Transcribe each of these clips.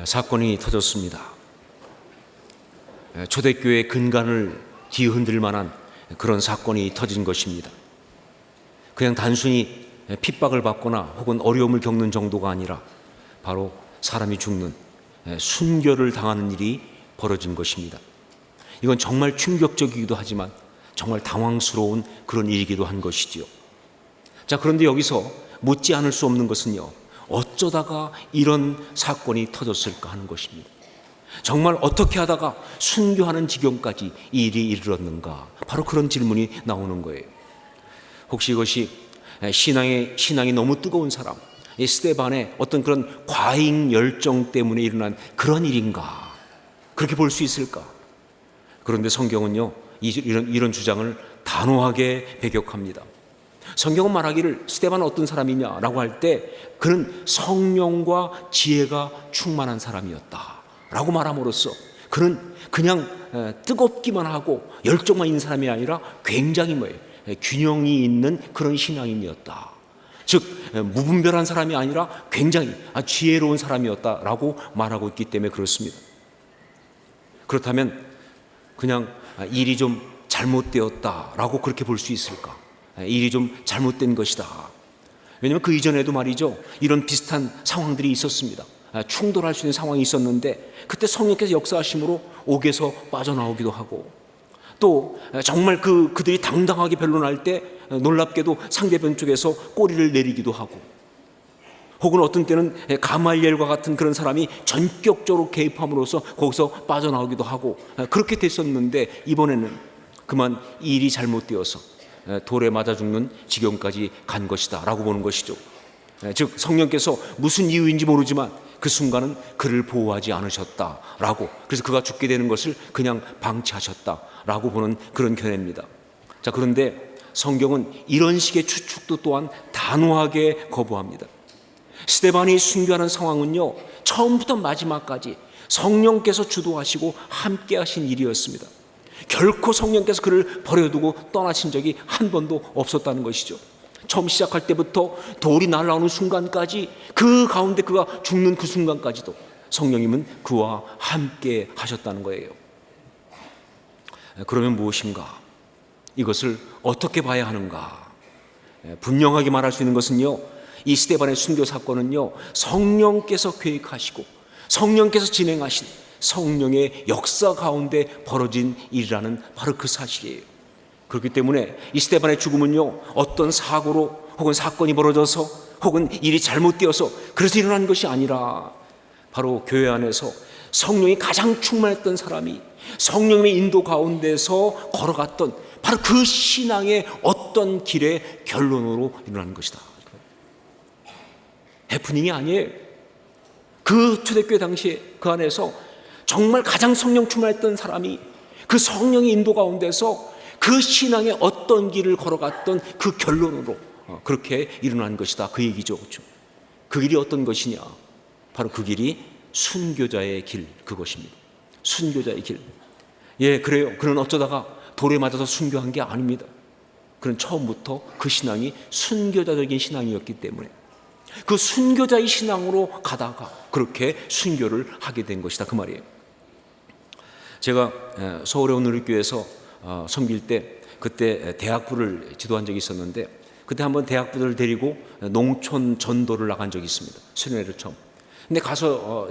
사건이 터졌습니다. 초대교회 근간을 뒤흔들 만한 그런 사건이 터진 것입니다. 그냥 단순히 핍박을 받거나 혹은 어려움을 겪는 정도가 아니라 바로 사람이 죽는 순교를 당하는 일이 벌어진 것입니다. 이건 정말 충격적이기도 하지만 정말 당황스러운 그런 일이기도 한 것이지요. 자, 그런데 여기서 묻지 않을 수 없는 것은요, 어쩌다가 이런 사건이 터졌을까 하는 것입니다. 정말 어떻게 하다가 순교하는 지경까지 이 일이 이르렀는가, 바로 그런 질문이 나오는 거예요. 혹시 이것이 신앙이 너무 뜨거운 사람, 이 스데반의 어떤 그런 과잉 열정 때문에 일어난 그런 일인가, 그렇게 볼 수 있을까? 그런데 성경은요, 이런 주장을 단호하게 배격합니다. 성경은 말하기를 스데반은 어떤 사람이냐라고 할 때 그는 성령과 지혜가 충만한 사람이었다 라고 말함으로써 그는 그냥 뜨겁기만 하고 열정만 있는 사람이 아니라 굉장히 균형이 있는 그런 신앙인이었다. 즉 무분별한 사람이 아니라 굉장히 지혜로운 사람이었다라고 말하고 있기 때문에 그렇습니다. 그렇다면 그냥 일이 좀 잘못되었다라고 그렇게 볼 수 있을까? 일이 좀 잘못된 것이다. 왜냐하면 그 이전에도 말이죠, 이런 비슷한 상황들이 있었습니다. 충돌할 수 있는 상황이 있었는데 그때 성령께서 역사하심으로 옥에서 빠져나오기도 하고, 또 정말 그들이 당당하게 변론할 때 놀랍게도 상대편 쪽에서 꼬리를 내리기도 하고, 혹은 어떤 때는 가말리엘과 같은 그런 사람이 전격적으로 개입함으로써 거기서 빠져나오기도 하고, 그렇게 됐었는데 이번에는 그만 이 일이 잘못되어서 돌에 맞아 죽는 지경까지 간 것이다 라고 보는 것이죠. 즉 성령께서 무슨 이유인지 모르지만 그 순간은 그를 보호하지 않으셨다라고, 그래서 그가 죽게 되는 것을 그냥 방치하셨다라고 보는 그런 견해입니다. 자, 그런데 성경은 이런 식의 추측도 또한 단호하게 거부합니다. 스데반이 순교하는 상황은요, 처음부터 마지막까지 성령께서 주도하시고 함께 하신 일이었습니다. 결코 성령께서 그를 버려두고 떠나신 적이 한 번도 없었다는 것이죠. 처음 시작할 때부터 돌이 날아오는 순간까지, 그 가운데 그가 죽는 그 순간까지도 성령님은 그와 함께 하셨다는 거예요. 그러면 무엇인가? 이것을 어떻게 봐야 하는가? 분명하게 말할 수 있는 것은요, 이 스데반의 순교 사건은요, 성령께서 계획하시고 성령께서 진행하신 성령의 역사 가운데 벌어진 일이라는 바로 그 사실이에요. 그렇기 때문에 이 스데반의 죽음은요, 어떤 사고로 혹은 사건이 벌어져서 혹은 일이 잘못되어서 그래서 일어난 것이 아니라 바로 교회 안에서 성령이 가장 충만했던 사람이 성령의 인도 가운데서 걸어갔던 바로 그 신앙의 어떤 길의 결론으로 일어난 것이다. 해프닝이 아니에요. 그 초대교회 당시에 그 안에서 정말 가장 성령 충만했던 사람이 그 성령의 인도 가운데서 그 신앙의 어떤 길을 걸어갔던 그 결론으로 그렇게 일어난 것이다, 그 얘기죠. 그렇죠? 그 길이 어떤 것이냐? 바로 그 길이 순교자의 길, 그것입니다. 순교자의 길. 예, 그래요. 그는 어쩌다가 돌에 맞아서 순교한 게 아닙니다. 그는 처음부터 그 신앙이 순교자적인 신앙이었기 때문에 그 순교자의 신앙으로 가다가 그렇게 순교를 하게 된 것이다, 그 말이에요. 제가 서울의 온누리교회에서 섬길 때 그때 대학부를 지도한 적이 있었는데, 그때 한번 대학부들을 데리고 농촌 전도를 나간 적이 있습니다. 수련회를 처음. 근데 가서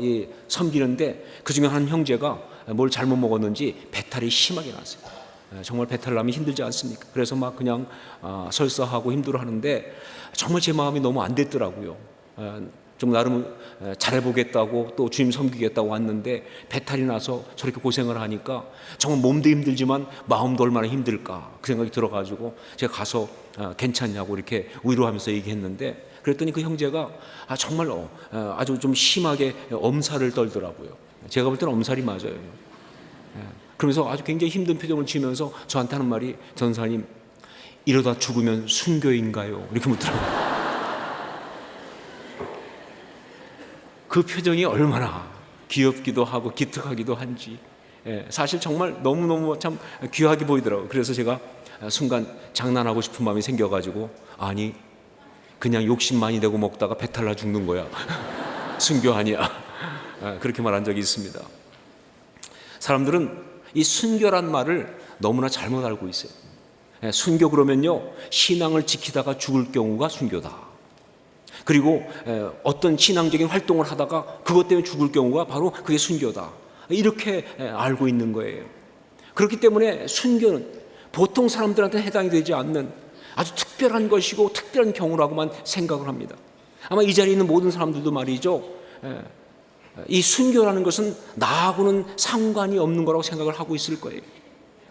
섬기는데 그중에 한 형제가 뭘 잘못 먹었는지 배탈이 심하게 났어요. 정말 배탈 나면 힘들지 않습니까? 그래서 막 그냥 설사하고 힘들어하는데 정말 제 마음이 너무 안 됐더라고요. 좀 나름 잘해보겠다고 또 주님 섬기겠다고 왔는데 배탈이 나서 저렇게 고생을 하니까 정말 몸도 힘들지만 마음도 얼마나 힘들까, 그 생각이 들어가지고 제가 가서 괜찮냐고 이렇게 위로하면서 얘기했는데, 그랬더니 그 형제가 정말 아주 좀 심하게 엄살을 떨더라고요. 제가 볼 때는 엄살이 맞아요. 그러면서 아주 굉장히 힘든 표정을 지으면서 저한테 하는 말이, 전사님 이러다 죽으면 순교인가요? 이렇게 묻더라고요. 그 표정이 얼마나 귀엽기도 하고 기특하기도 한지, 사실 정말 너무너무 참 귀하게 보이더라고요. 그래서 제가 순간 장난하고 싶은 마음이 생겨가지고, 아니 그냥 욕심 많이 내고 먹다가 배탈 나 죽는 거야. 순교 아니야. 그렇게 말한 적이 있습니다. 사람들은 이 순교란 말을 너무나 잘못 알고 있어요. 순교 그러면요, 신앙을 지키다가 죽을 경우가 순교다. 그리고 어떤 신앙적인 활동을 하다가 그것 때문에 죽을 경우가 바로 그게 순교다. 이렇게 알고 있는 거예요. 그렇기 때문에 순교는 보통 사람들한테 해당이 되지 않는 아주 특별한 것이고 특별한 경우라고만 생각을 합니다. 아마 이 자리에 있는 모든 사람들도 말이죠, 이 순교라는 것은 나하고는 상관이 없는 거라고 생각을 하고 있을 거예요.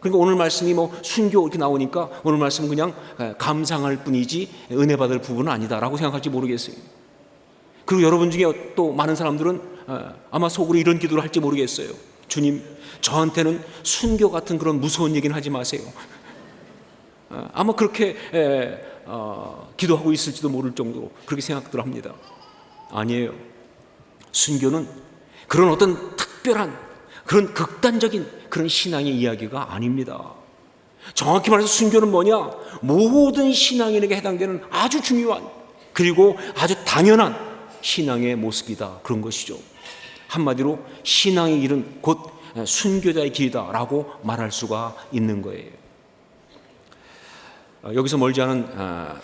그러니까 오늘 말씀이 뭐 순교 이렇게 나오니까 오늘 말씀은 그냥 감상할 뿐이지 은혜 받을 부분은 아니다라고 생각할지 모르겠어요. 그리고 여러분 중에 또 많은 사람들은 아마 속으로 이런 기도를 할지 모르겠어요. 주님, 저한테는 순교 같은 그런 무서운 얘기는 하지 마세요. 아마 그렇게 기도하고 있을지도 모를 정도로 그렇게 생각들 합니다. 아니에요. 순교는 그런 어떤 특별한 그런 극단적인 그런 신앙의 이야기가 아닙니다. 정확히 말해서 순교는 뭐냐? 모든 신앙인에게 해당되는 아주 중요한 그리고 아주 당연한 신앙의 모습이다. 그런 것이죠. 한마디로 신앙의 길은 곧 순교자의 길이다라고 말할 수가 있는 거예요. 여기서 멀지 않은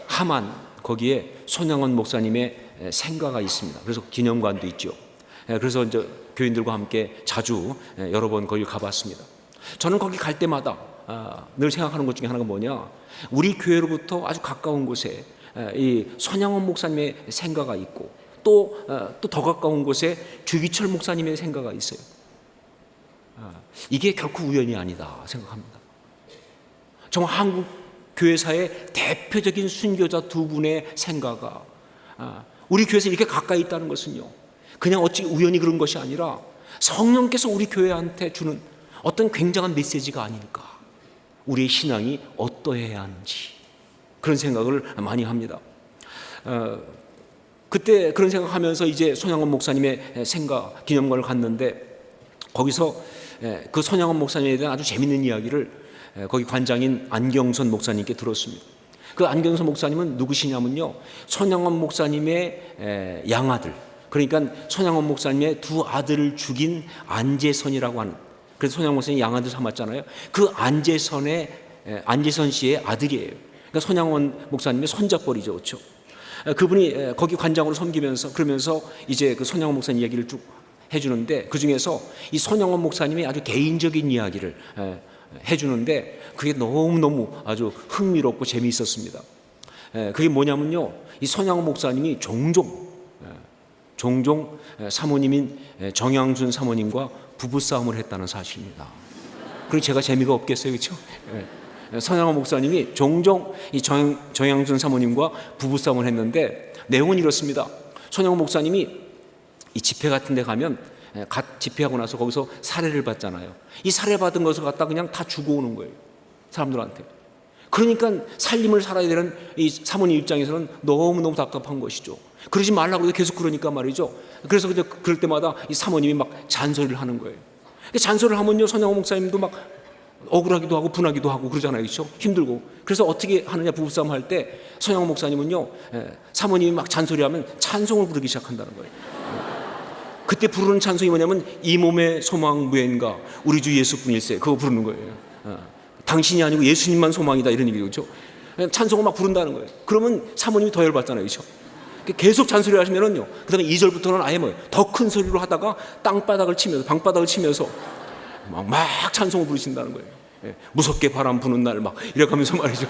하만, 거기에 손양원 목사님의 생가가 있습니다. 그래서 기념관도 있죠. 그래서 이제 교인들과 함께 자주 여러 번 거기 가봤습니다. 저는 거기 갈 때마다 늘 생각하는 것 중에 하나가 뭐냐, 우리 교회로부터 아주 가까운 곳에 이 손양원 목사님의 생가가 있고 또 더 가까운 곳에 주기철 목사님의 생가가 있어요. 이게 결코 우연이 아니다 생각합니다. 정말 한국 교회사의 대표적인 순교자 두 분의 생가가 우리 교회에서 이렇게 가까이 있다는 것은요, 그냥 어찌 우연히 그런 것이 아니라 성령께서 우리 교회한테 주는 어떤 굉장한 메시지가 아닐까. 우리의 신앙이 어떠해야 하는지 그런 생각을 많이 합니다. 그때 그런 생각하면서 이제 손양원 목사님의 생가 기념관을 갔는데 거기서 그 손양원 목사님에 대한 아주 재밌는 이야기를 거기 관장인 안경선 목사님께 들었습니다. 그 안경선 목사님은 누구시냐면요, 손양원 목사님의 양아들, 그러니까 손양원 목사님의 두 아들을 죽인 안재선이라고 하는, 그래서 손양원 목사님이 양아들 삼았잖아요. 그 안재선 씨의 아들이에요. 그러니까 손양원 목사님의 손잡벌이죠, 그렇죠? 그분이 거기 관장으로 섬기면서 그러면서 이제 그 손양원 목사님 이야기를 쭉 해주는데 그 중에서 이 손양원 목사님이 아주 개인적인 이야기를 해주는데 그게 너무너무 아주 흥미롭고 재미있었습니다. 그게 뭐냐면요, 이 손양원 목사님이 종종 사모님인 정양준 사모님과 부부싸움을 했다는 사실입니다. 그리고 제가 재미가 없겠어요, 그렇죠? 손양원 목사님이 종종 이 정양준 사모님과 부부싸움을 했는데 내용은 이렇습니다. 손양원 목사님이 이 집회 같은 데 가면 집회하고 나서 거기서 사례를 받잖아요. 이 사례 받은 것을 갖다 그냥 다 주고 오는 거예요, 사람들한테. 그러니까 살림을 살아야 되는 이 사모님 입장에서는 너무너무 답답한 것이죠. 그러지 말라고 해도 계속 그러니까 말이죠. 그래서 그럴 때마다 이 사모님이 막 잔소리를 하는 거예요. 잔소리를 하면요, 손양원 목사님도 막 억울하기도 하고 분하기도 하고 그러잖아요, 그렇죠? 힘들고. 그래서 어떻게 하느냐, 부부싸움 할 때 손양원 목사님은요, 사모님이 막 잔소리하면 찬송을 부르기 시작한다는 거예요. 그때 부르는 찬송이 뭐냐면 이 몸의 소망 무엔가 우리 주 예수뿐일세, 그거 부르는 거예요. 당신이 아니고 예수님만 소망이다, 이런 얘기죠. 찬송을 막 부른다는 거예요. 그러면 사모님이 더 열받잖아요, 그렇죠? 계속 잔소리를 하시면은요, 그 다음에 2절부터는 아예 더 큰 소리로 하다가 방바닥을 치면서 막 찬송을 부르신다는 거예요. 무섭게 바람 부는 날 막 이렇게 하면서 말이죠.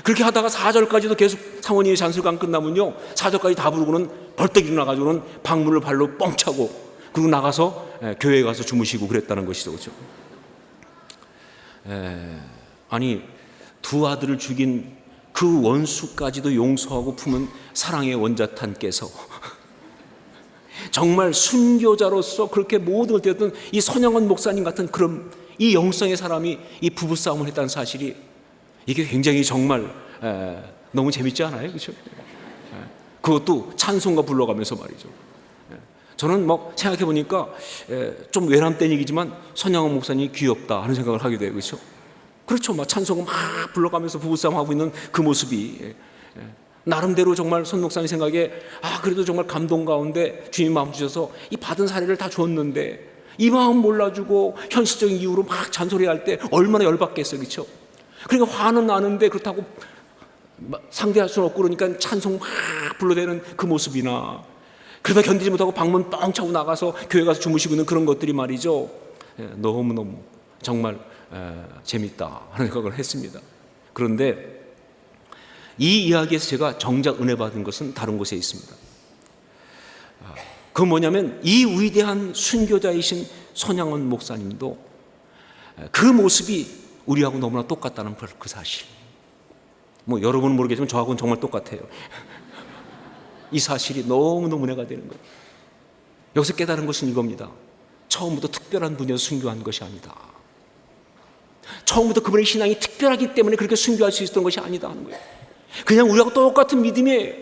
그렇게 하다가 4절까지도 계속 사모님의 잔소리가 안 끝나면요, 4절까지 다 부르고는 벌떡 일어나가지고는 방문을 발로 뻥 차고 그리고 나가서 교회에 가서 주무시고 그랬다는 것이죠, 그렇죠? 아니, 두 아들을 죽인 그 원수까지도 용서하고 품은 사랑의 원자탄께서 정말 순교자로서 그렇게 모든 걸 되었던 이 손양원 목사님 같은 그런 이 영성의 사람이 이 부부싸움을 했다는 사실이, 이게 굉장히 정말 너무 재밌지 않아요? 그렇죠? 그것도 찬송가 불러가면서 말이죠. 저는 막 생각해 보니까 좀 외람된 얘기지만 손양원 목사님이 귀엽다 하는 생각을 하게 돼요, 그렇죠? 그렇죠. 막 찬송을 막 불러가면서 부부싸움 하고 있는 그 모습이 나름대로 정말 손 목사님 생각에 그래도 정말 감동 가운데 주님 마음 주셔서 이 받은 사례를 다 줬는데 이 마음 몰라주고 현실적인 이유로 막 잔소리할 때 얼마나 열받겠어요, 그렇죠? 그러니까 화는 나는데 그렇다고 상대할 수는 없고 그러니까 찬송 막 불러대는 그 모습이나, 그러다 견디지 못하고 방문 뻥 차고 나가서 교회 가서 주무시고 있는 그런 것들이 말이죠, 너무너무 정말 재밌다 하는 생각을 했습니다. 그런데 이 이야기에서 제가 정작 은혜 받은 것은 다른 곳에 있습니다. 그건 뭐냐면 이 위대한 순교자이신 손양원 목사님도 그 모습이 우리하고 너무나 똑같다는 그 사실. 여러분은 모르겠지만 저하고는 정말 똑같아요. 이 사실이 너무너무 은혜가 되는 거예요. 여기서 깨달은 것은 이겁니다. 처음부터 특별한 분이어서 순교한 것이 아니다. 처음부터 그분의 신앙이 특별하기 때문에 그렇게 순교할 수 있었던 것이 아니다 하는 거예요. 그냥 우리하고 똑같은 믿음이에요.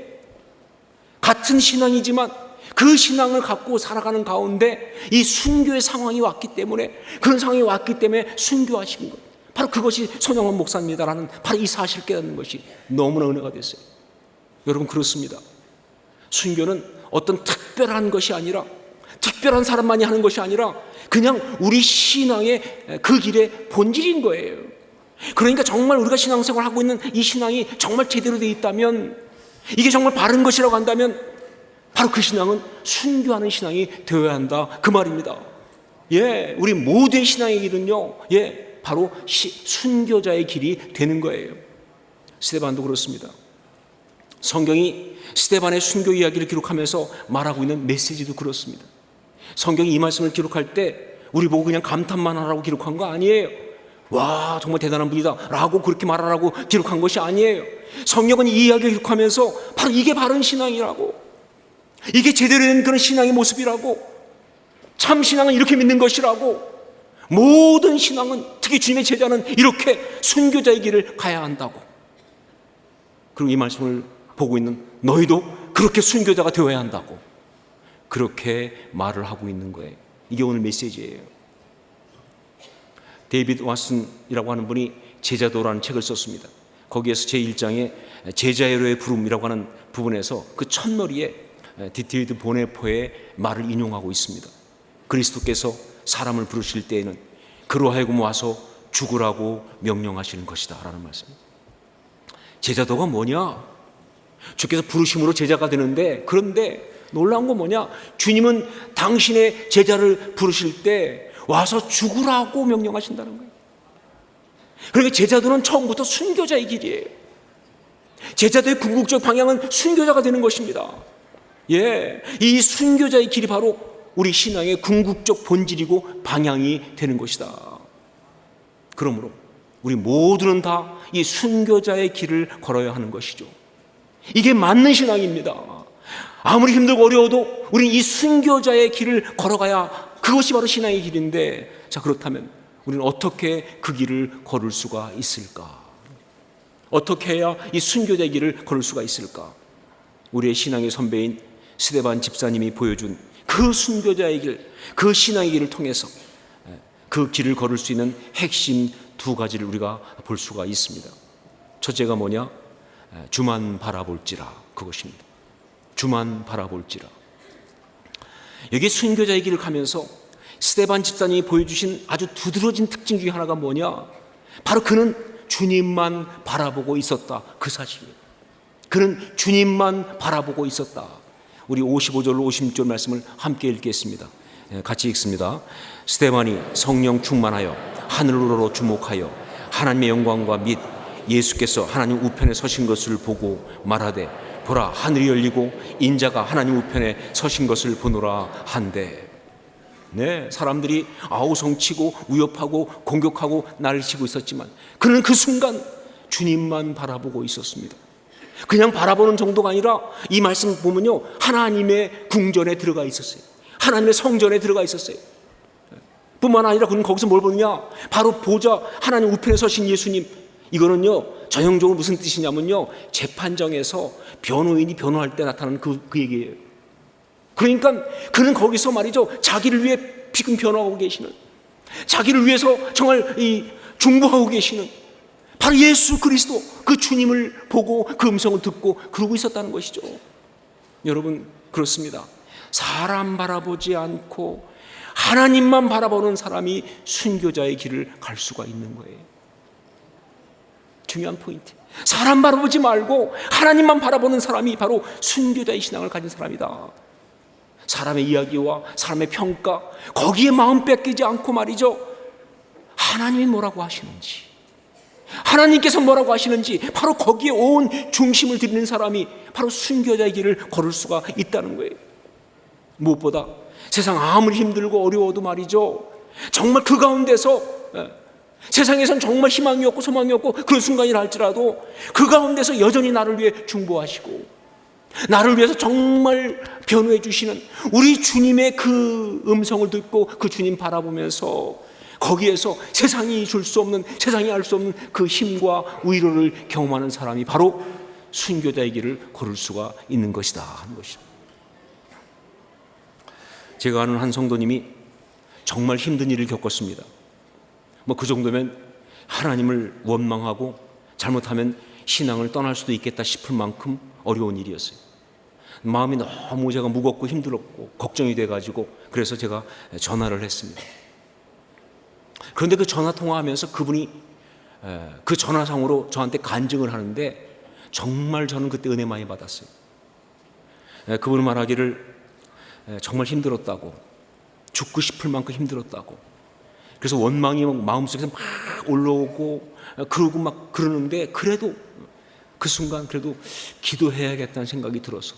같은 신앙이지만 그 신앙을 갖고 살아가는 가운데 이 순교의 상황이 왔기 때문에, 그런 상황이 왔기 때문에 순교하신 거예요. 바로 그것이 손양원 목사입니다라는 바로 이 사실을 깨닫는 것이 너무나 은혜가 됐어요. 여러분, 그렇습니다. 순교는 어떤 특별한 것이 아니라, 특별한 사람만이 하는 것이 아니라 그냥 우리 신앙의 그 길의 본질인 거예요. 그러니까 정말 우리가 신앙생활을 하고 있는 이 신앙이 정말 제대로 되어 있다면, 이게 정말 바른 것이라고 한다면 바로 그 신앙은 순교하는 신앙이 되어야 한다, 그 말입니다. 우리 모두의 신앙의 길은요, 바로 순교자의 길이 되는 거예요. 스데반도 그렇습니다. 성경이 스데반의 순교 이야기를 기록하면서 말하고 있는 메시지도 그렇습니다. 성경이 이 말씀을 기록할 때 우리 보고 그냥 감탄만 하라고 기록한 거 아니에요. 와, 정말 대단한 분이다 라고 그렇게 말하라고 기록한 것이 아니에요. 성경은 이 이야기를 기록하면서 바로 이게 바른 신앙이라고, 이게 제대로 된 그런 신앙의 모습이라고, 참 신앙은 이렇게 믿는 것이라고, 모든 신앙은, 특히 주님의 제자는 이렇게 순교자의 길을 가야 한다고, 그리고 이 말씀을 보고 있는 너희도 그렇게 순교자가 되어야 한다고 그렇게 말을 하고 있는 거예요. 이게 오늘 메시지예요. 데이비드 왓슨이라고 하는 분이 제자도라는 책을 썼습니다. 거기에서 제1장에 제자로의 부름이라고 하는 부분에서 그 첫머리에 디트위드 보네포의 말을 인용하고 있습니다. 그리스도께서 사람을 부르실 때에는 그로 하여금 와서 죽으라고 명령하시는 것이다 라는 말씀입니다. 제자도가 뭐냐? 주께서 부르심으로 제자가 되는데, 그런데 놀라운 건 뭐냐? 주님은 당신의 제자를 부르실 때 와서 죽으라고 명령하신다는 거예요. 그러니까 제자도는 처음부터 순교자의 길이에요. 제자도의 궁극적 방향은 순교자가 되는 것입니다. 이 순교자의 길이 바로 우리 신앙의 궁극적 본질이고 방향이 되는 것이다. 그러므로 우리 모두는 다 이 순교자의 길을 걸어야 하는 것이죠. 이게 맞는 신앙입니다. 아무리 힘들고 어려워도 우리는 이 순교자의 길을 걸어가야, 그것이 바로 신앙의 길인데, 자, 그렇다면 우리는 어떻게 그 길을 걸을 수가 있을까? 어떻게 해야 이 순교자의 길을 걸을 수가 있을까? 우리의 신앙의 선배인 스데반 집사님이 보여준 그 순교자의 길, 그 신앙의 길을 통해서 그 길을 걸을 수 있는 핵심 두 가지를 우리가 볼 수가 있습니다. 첫째가 뭐냐? 주만 바라볼지라, 그것입니다. 주만 바라볼지라. 여기 순교자의 길을 가면서 스데반 집사님이 보여주신 아주 두드러진 특징 중에 하나가 뭐냐? 바로 그는 주님만 바라보고 있었다, 그 사실이에요. 그는 주님만 바라보고 있었다. 우리 55절로 56절 말씀을 함께 읽겠습니다. 같이 읽습니다. 스데반이 성령 충만하여 하늘로 주목하여 하나님의 영광과 및 예수께서 하나님 우편에 서신 것을 보고 말하되, 보라, 하늘이 열리고 인자가 하나님 우편에 서신 것을 보노라 한데. 사람들이 아우성치고 위협하고 공격하고 날을 치고 있었지만 그는 그 순간 주님만 바라보고 있었습니다. 그냥 바라보는 정도가 아니라 이 말씀 보면요, 하나님의 궁전에 들어가 있었어요. 하나님의 성전에 들어가 있었어요. 뿐만 아니라 그는 거기서 뭘 보느냐? 바로 보좌, 하나님 우편에 서신 예수님. 이거는요, 전형적으로 무슨 뜻이냐면요, 재판정에서 변호인이 변호할 때 나타나는 그 얘기예요. 그러니까 그는 거기서 말이죠, 자기를 위해 지금 변호하고 계시는, 자기를 위해서 정말 중보하고 계시는, 바로 예수 그리스도 그 주님을 보고 그 음성을 듣고 그러고 있었다는 것이죠. 여러분, 그렇습니다. 사람 바라보지 않고 하나님만 바라보는 사람이 순교자의 길을 갈 수가 있는 거예요. 중요한 포인트. 사람 바라보지 말고 하나님만 바라보는 사람이 바로 순교자의 신앙을 가진 사람이다. 사람의 이야기와 사람의 평가, 거기에 마음 뺏기지 않고 말이죠, 하나님이 뭐라고 하시는지, 하나님께서 뭐라고 하시는지 바로 거기에 온 중심을 드리는 사람이 바로 순교자의 길을 걸을 수가 있다는 거예요. 무엇보다 세상 아무리 힘들고 어려워도 말이죠, 정말 그 가운데서 세상에선 정말 희망이 없고 소망이 없고 그런 순간이라 할지라도 그 가운데서 여전히 나를 위해 중보하시고 나를 위해서 정말 변호해 주시는 우리 주님의 그 음성을 듣고 그 주님 바라보면서 거기에서 세상이 줄 수 없는, 세상이 알 수 없는 그 힘과 위로를 경험하는 사람이 바로 순교자의 길을 걸을 수가 있는 것이다 하는 것입니다. 제가 아는 한 성도님이 정말 힘든 일을 겪었습니다. 뭐 그 정도면 하나님을 원망하고 잘못하면 신앙을 떠날 수도 있겠다 싶을 만큼 어려운 일이었어요. 마음이 너무 제가 무겁고 힘들었고 걱정이 돼가지고 그래서 제가 전화를 했습니다. 그런데 그 전화 통화하면서 그분이 그 전화상으로 저한테 간증을 하는데 정말 저는 그때 은혜 많이 받았어요. 그분은 말하기를 정말 힘들었다고, 죽고 싶을 만큼 힘들었다고, 그래서 원망이 마음속에서 막 올라오고 그러고 막 그러는데 그래도 그 순간 그래도 기도해야겠다는 생각이 들어서,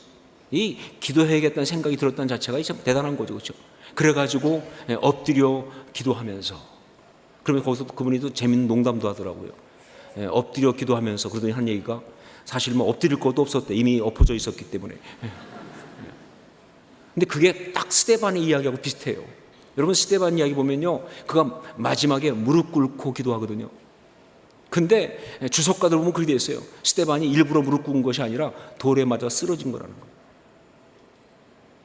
이 기도해야겠다는 생각이 들었다는 자체가 참 대단한 거죠, 그렇죠? 그래가지고 엎드려 기도하면서, 그러면 거기서 그분이 또 재밌는 농담도 하더라고요. 엎드려 기도하면서 그러더니 한 얘기가 사실 뭐 엎드릴 것도 없었대, 이미 엎어져 있었기 때문에. 근데 그게 딱 스데반의 이야기하고 비슷해요. 여러분, 스데반 이야기 보면요, 그가 마지막에 무릎 꿇고 기도하거든요. 근데 주석가들 보면 그렇게 돼 있어요. 스데반이 일부러 무릎 꿇은 것이 아니라 돌에 맞아 쓰러진 거라는 거예요.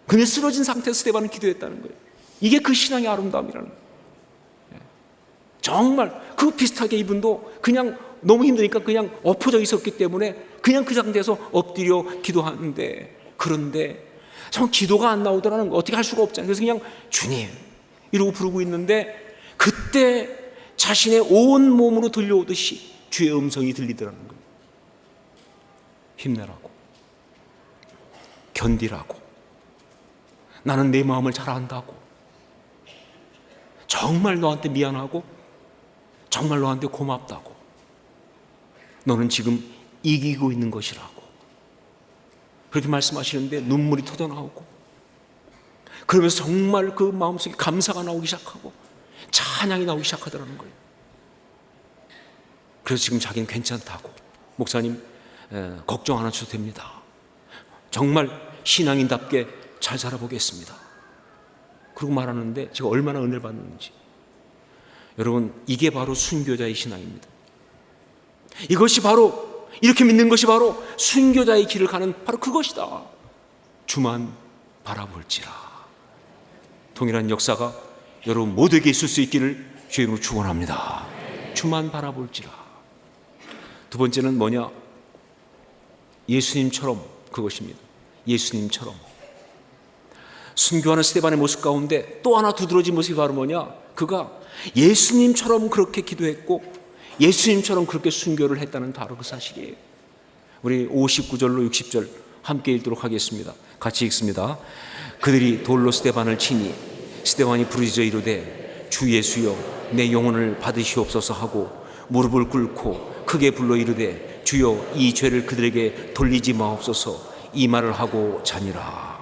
근데 쓰러진 상태에서 스데반은 기도했다는 거예요. 이게 그 신앙의 아름다움이라는 거예요. 정말 그 비슷하게 이분도 그냥 너무 힘드니까 그냥 엎어져 있었기 때문에 그냥 그 상태에서 엎드려 기도하는데, 그런데 정 기도가 안 나오더라는 거, 어떻게 할 수가 없잖아요. 그래서 그냥 주님 이러고 부르고 있는데 그때 자신의 온 몸으로 들려오듯이 주의 음성이 들리더라는 거예요. 힘내라고, 견디라고, 나는 내 마음을 잘 안다고, 정말 너한테 미안하고 정말 너한테 고맙다고, 너는 지금 이기고 있는 것이라고 그렇게 말씀하시는데 눈물이 터져나오고, 그러면서 정말 그 마음속에 감사가 나오기 시작하고 찬양이 나오기 시작하더라는 거예요. 그래서 지금 자기는 괜찮다고, 목사님 걱정 안 하셔도 됩니다, 정말 신앙인답게 잘 살아보겠습니다, 그러고 말하는데 제가 얼마나 은혜를 받는지. 여러분, 이게 바로 순교자의 신앙입니다. 이것이 바로, 이렇게 믿는 것이 바로 순교자의 길을 가는 바로 그것이다. 주만 바라볼지라. 동일한 역사가 여러분 모두에게 있을 수 있기를 주의 이름으로 축원합니다. 주만 바라볼지라. 두 번째는 뭐냐? 예수님처럼, 그것입니다. 예수님처럼. 순교하는 스데반의 모습 가운데 또 하나 두드러진 모습이 바로 뭐냐? 그가 예수님처럼 그렇게 기도했고 예수님처럼 그렇게 순교를 했다는 바로 그 사실이에요. 우리 59절로 60절 함께 읽도록 하겠습니다. 같이 읽습니다. 그들이 돌로 스데반을 치니 스데반이 부르짖어 이르되 주 예수여 내 영혼을 받으시옵소서 하고 무릎을 꿇고 크게 불러 이르되 주여 이 죄를 그들에게 돌리지 마옵소서, 이 말을 하고 자니라.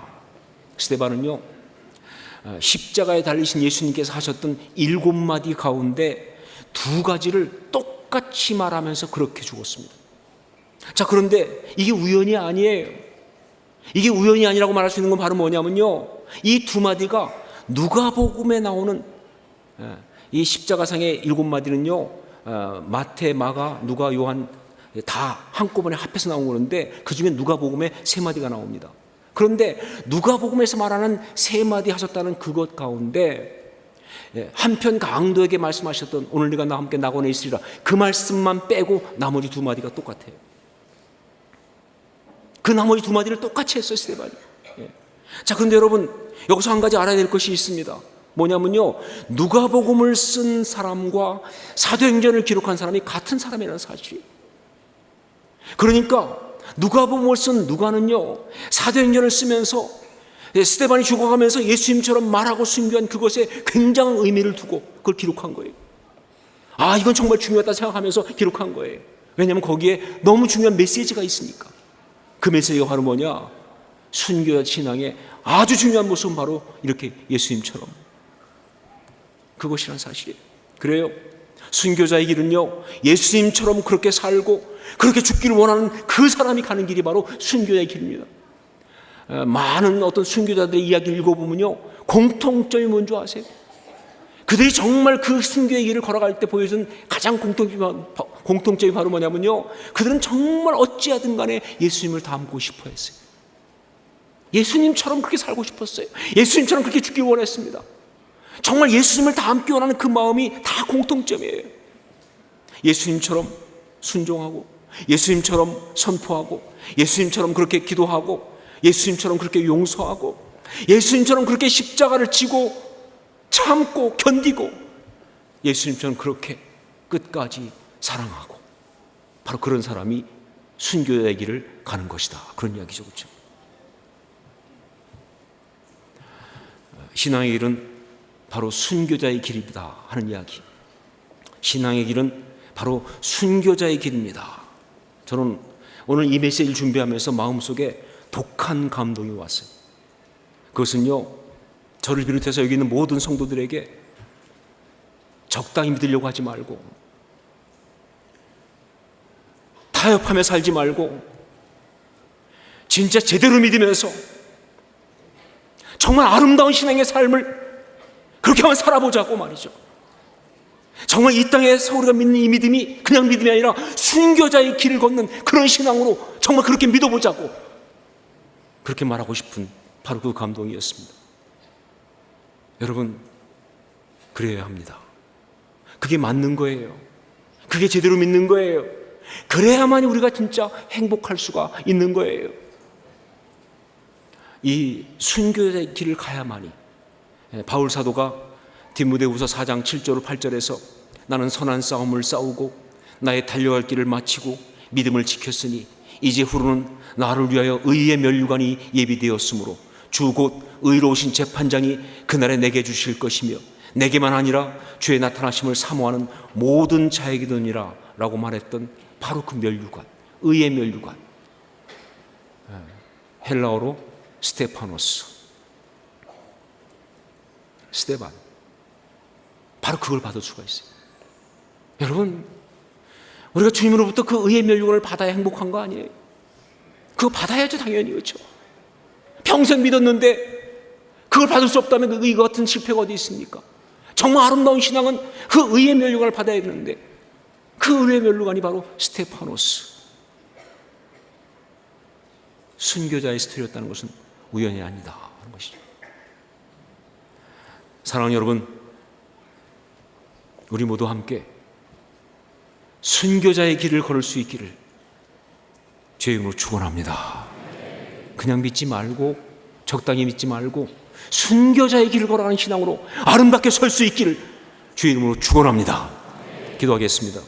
스데반은요, 십자가에 달리신 예수님께서 하셨던 7마디 가운데 2가지를 똑같이 말하면서 그렇게 죽었습니다. 자, 그런데 이게 우연이 아니에요. 이게 우연이 아니라고 말할 수 있는 건 바로 뭐냐면요, 이 2마디가 누가복음에 나오는 이 십자가상의 7마디는요 마태, 마가, 누가, 요한 다 한꺼번에 합해서 나온 건데 그 중에 누가복음에 3마디가 나옵니다. 그런데 누가복음에서 말하는 3마디 하셨다는 그것 가운데 한편 강도에게 말씀하셨던 오늘 네가 나와 함께 낙원에 있으리라, 그 말씀만 빼고 나머지 두 마디가 똑같아요. 그 나머지 두 마디를 똑같이 했어요, 스데반이. 자, 근데 여러분 여기서 한 가지 알아야 될 것이 있습니다. 뭐냐면요, 누가복음을 쓴 사람과 사도행전을 기록한 사람이 같은 사람이라는 사실이에요. 그러니까 누가복음을 쓴 누가는요, 사도행전을 쓰면서 스데반이 죽어가면서 예수님처럼 말하고 순교한 그것에 굉장한 의미를 두고 그걸 기록한 거예요. 아, 이건 정말 중요하다 생각하면서 기록한 거예요. 왜냐하면 거기에 너무 중요한 메시지가 있으니까. 그 메시지가 바로 뭐냐, 순교자 신앙의 아주 중요한 모습은 바로 이렇게 예수님처럼, 그것이란 사실이에요. 그래요, 순교자의 길은요, 예수님처럼 그렇게 살고 그렇게 죽기를 원하는 그 사람이 가는 길이 바로 순교자의 길입니다. 많은 어떤 순교자들의 이야기를 읽어보면요, 공통점이 뭔지 아세요? 그들이 정말 그 순교의 길을 걸어갈 때 보여준 가장 공통점이 바로 뭐냐면요, 그들은 정말 어찌하든 간에 예수님을 닮고 싶어 했어요. 예수님처럼 그렇게 살고 싶었어요. 예수님처럼 그렇게 죽길 원했습니다. 정말 예수님을 닮기 원하는 그 마음이 다 공통점이에요. 예수님처럼 순종하고, 예수님처럼 선포하고, 예수님처럼 그렇게 기도하고, 예수님처럼 그렇게 용서하고, 예수님처럼 그렇게 십자가를 지고 참고 견디고, 예수님처럼 그렇게 끝까지 사랑하고, 바로 그런 사람이 순교의 길을 가는 것이다, 그런 이야기죠. 그렇죠? 신앙의 길은 바로 순교자의 길이다 하는 이야기. 신앙의 길은 바로 순교자의 길입니다. 저는 오늘 이 메시지를 준비하면서 마음속에 독한 감동이 왔어요. 그것은요, 저를 비롯해서 여기 있는 모든 성도들에게 적당히 믿으려고 하지 말고, 타협하며 살지 말고, 진짜 제대로 믿으면서 정말 아름다운 신앙의 삶을 그렇게 한번 살아보자고 말이죠. 정말 이 땅에서 우리가 믿는 이 믿음이 그냥 믿음이 아니라 순교자의 길을 걷는 그런 신앙으로 정말 그렇게 믿어보자고, 그렇게 말하고 싶은 바로 그 감동이었습니다. 여러분, 그래야 합니다. 그게 맞는 거예요. 그게 제대로 믿는 거예요. 그래야만이 우리가 진짜 행복할 수가 있는 거예요. 이 순교자의 길을 가야만이, 바울 사도가 디모데후서 4장 7절 8절에서 나는 선한 싸움을 싸우고 나의 달려갈 길을 마치고 믿음을 지켰으니 이제 후로는 나를 위하여 의의 면류관이 예비되었으므로 주 곧 의로우신 재판장이 그날에 내게 주실 것이며 내게만 아니라 주의 나타나심을 사모하는 모든 자에게도니라 라고 말했던 바로 그 면류관, 의의 면류관, 헬라어로 스테파노스, 스데반, 바로 그걸 받을 수가 있어요. 여러분, 우리가 주님으로부터 그 의의 면류관을 받아야 행복한 거 아니에요? 그거 받아야죠, 당연히. 그렇죠? 평생 믿었는데 그걸 받을 수 없다면 그 의 같은 실패가 어디 있습니까? 정말 아름다운 신앙은 그 의의 면류관을 받아야 되는데, 그 의의 면류관이 바로 스테파노스, 순교자의 스토리였다는 것은 우연이 아니다 하는 것이죠. 사랑하는 여러분, 우리 모두 함께 순교자의 길을 걸을 수 있기를 주의 이름으로 축원합니다. 그냥 믿지 말고, 적당히 믿지 말고 순교자의 길을 걸어가는 신앙으로 아름답게 설 수 있기를 주의 이름으로 축원합니다. 기도하겠습니다.